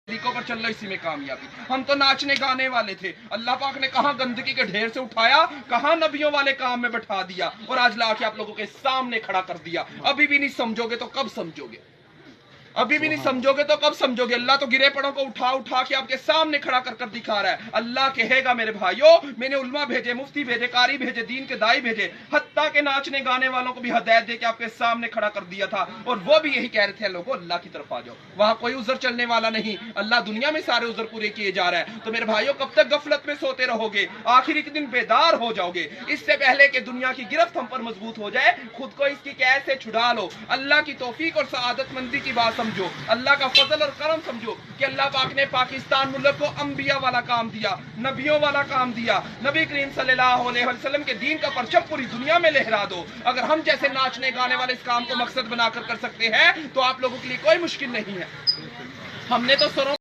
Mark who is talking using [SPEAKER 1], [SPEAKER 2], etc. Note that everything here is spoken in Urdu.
[SPEAKER 1] طریقوں پر چل رہا اسی میں کامیابی. ہم تو ناچنے گانے والے تھے, اللہ پاک نے کہاں گندگی کے ڈھیر سے اٹھایا, کہاں نبیوں والے کام میں بٹھا دیا, اور آج لا کے آپ لوگوں کے سامنے کھڑا کر دیا. ابھی بھی نہیں سمجھو گے تو کب سمجھو گے؟ ابھی بھی نہیں سمجھو گے تو کب سمجھو گے؟ اللہ تو گرے پڑوں کو اٹھا اٹھا کے آپ کے سامنے کھڑا کر کر دکھا رہا ہے. اللہ کہے گا میرے بھائیوں, میں نے علماء بھیجے, مفتی بھیجے, قاری بھیجے, دین کے دائی بھیجے, حتیٰ کہ ناچنے گانے والوں کو بھی ہدایت دے کے آپ کے سامنے کھڑا کر دیا تھا, اور وہ بھی یہی کہہ رہے تھے لوگوں اللہ کی طرف آ جاؤ. وہاں کوئی عذر چلنے والا نہیں, اللہ دنیا میں سارے عذر پورے کیے جا رہا ہے. تو میرے بھائیوں کب تک غفلت میں سوتے رہو گے؟ آخر ایک دن بیدار ہو جاؤ گے. اس سے پہلے کہ دنیا کی گرفت ہم پر مضبوط ہو جائے, خود کو اس کی قید سے چھڑا لو. اللہ کی توفیق اور سعادت مندی کی بات سمجھو, اللہ کا فضل اور کرم سمجھو کہ اللہ پاک نے پاکستان ملک کو انبیاء والا کام دیا, نبیوں والا کام دیا. نبی کریم صلی اللہ علیہ وسلم کے دین کا پرچم پوری دنیا میں لہرا دو. اگر ہم جیسے ناچنے گانے والے اس کام کو مقصد بنا کر سکتے ہیں تو آپ لوگوں کے لیے کوئی مشکل نہیں ہے. ہم نے تو سروں